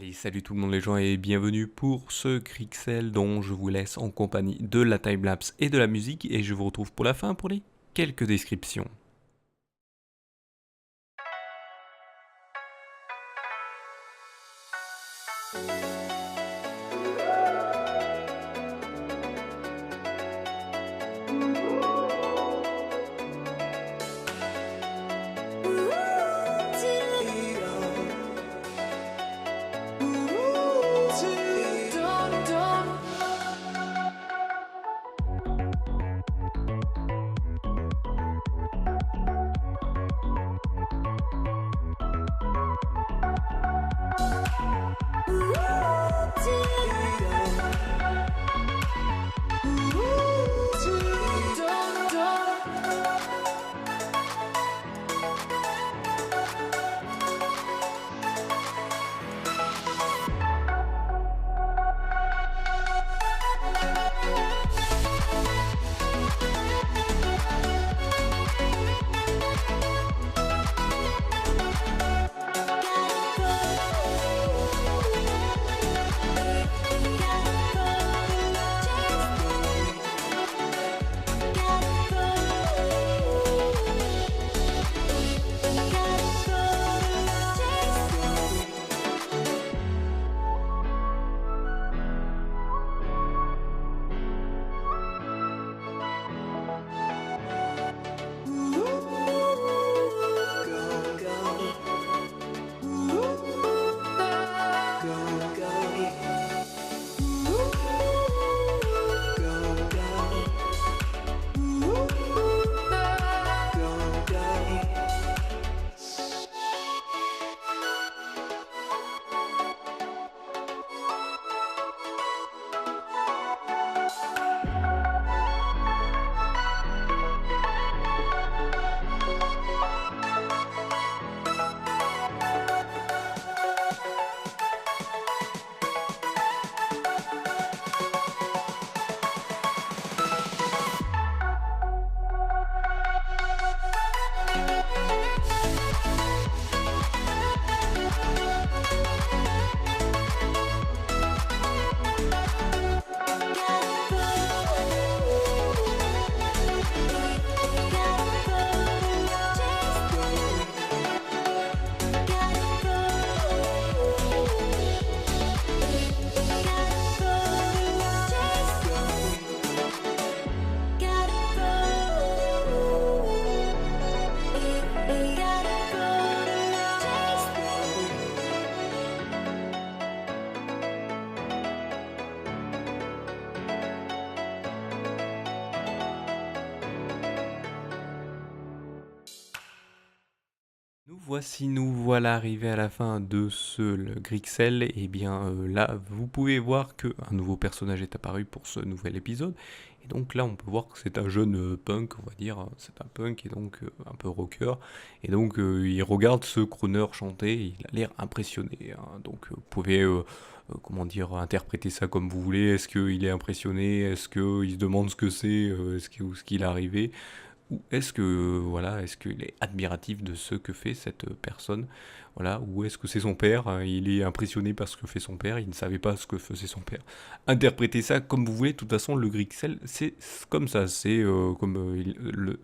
Allez, salut tout le monde les gens et bienvenue pour ce Grixel dont je vous laisse en compagnie de la timelapse et de la musique et je vous retrouve pour la fin pour les quelques descriptions. Nous voilà arrivés à la fin de ce Grixel. Et bien là, vous pouvez voir qu'un nouveau personnage est apparu pour ce nouvel épisode. Et donc là, on peut voir que c'est un jeune punk, on va dire. C'est un punk et donc un peu rocker. Et donc il regarde ce crooner chanter. Et il a l'air impressionné, hein. Donc vous pouvez, comment dire, interpréter ça comme vous voulez. Est-ce qu'il est impressionné? Est-ce qu'il se demande ce que c'est? Ce qu'il est arrivé? Ou est-ce que voilà, est-ce qu'il est admiratif de ce que fait cette personne, voilà, ou est-ce que c'est son père, hein, il est impressionné par ce que fait son père, il ne savait pas ce que faisait son père. Interprétez ça comme vous voulez. De toute façon, le Grixel, c'est comme ça, c'est comme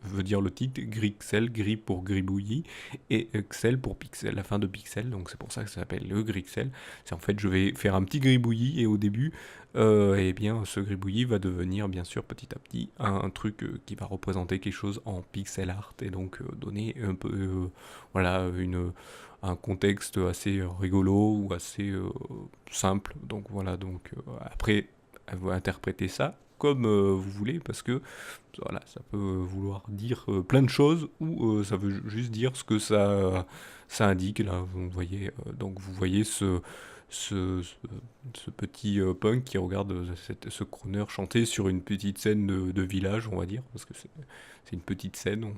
veut dire le titre, Grixel, gris pour gribouillis, et Excel pour pixel, la fin de pixel, donc c'est pour ça que ça s'appelle le Grixel. C'est en fait, je vais faire un petit gribouillis, et au début, et bien, ce gribouillis va devenir bien sûr petit à petit un truc qui va représenter quelque chose en pixel art et donc donner un peu voilà un contexte assez rigolo ou assez simple. Donc voilà, donc après vous interprétez ça comme vous voulez parce que voilà, ça peut vouloir dire plein de choses ou ça veut juste dire ce que ça indique. Là, vous voyez, donc vous voyez ce, ce, ce petit punk qui regarde ce crooner chanter sur une petite scène de village, on va dire, parce que c'est une petite scène.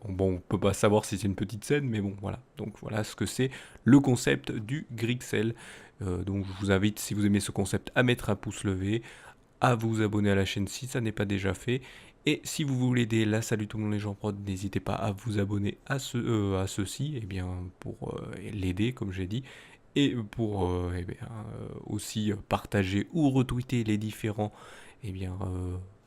Bon, on peut pas savoir si c'est une petite scène, mais bon, voilà. Donc voilà ce que c'est le concept du Grixel. Donc je vous invite, si vous aimez ce concept, à mettre un pouce levé, à vous abonner à la chaîne si ça n'est pas déjà fait. Et si vous voulez aider la Salut tout le monde les gens prod, n'hésitez pas à vous abonner à ceci, et bien pour l'aider comme j'ai dit. et pour aussi partager ou retweeter les différents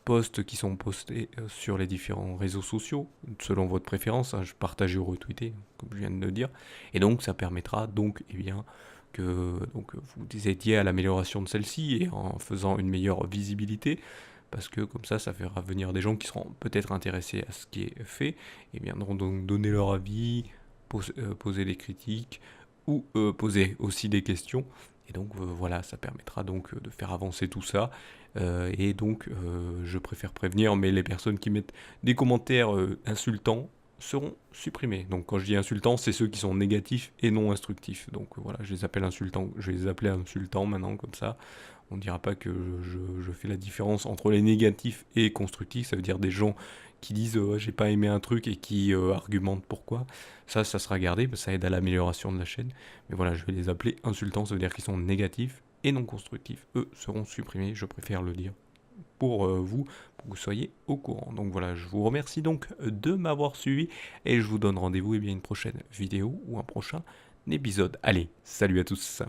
posts qui sont postés sur les différents réseaux sociaux, selon votre préférence, hein, je partager ou retweeter, comme je viens de le dire, et donc ça permettra donc que vous aidiez à l'amélioration de celle-ci et en faisant une meilleure visibilité, parce que comme ça fera venir des gens qui seront peut-être intéressés à ce qui est fait, et viendront donc donner leur avis, poser des critiques, ou poser aussi des questions. Et donc voilà, ça permettra donc de faire avancer tout ça. Je préfère prévenir, mais les personnes qui mettent des commentaires insultants seront supprimés. Donc quand je dis insultants, c'est ceux qui sont négatifs et non instructifs. Donc voilà, je les appelle insultants. Je vais les appeler insultants maintenant, comme ça. On ne dira pas que je fais la différence entre les négatifs et constructifs. Ça veut dire des gens qui disent j'ai pas aimé un truc et qui argumentent pourquoi. Ça sera gardé, parce que ça aide à l'amélioration de la chaîne. Mais voilà, je vais les appeler insultants, ça veut dire qu'ils sont négatifs et non constructifs. Eux seront supprimés, je préfère le dire pour vous, pour que vous soyez au courant. Donc voilà, je vous remercie donc de m'avoir suivi et je vous donne rendez-vous une prochaine vidéo ou un prochain épisode. Allez, salut à tous.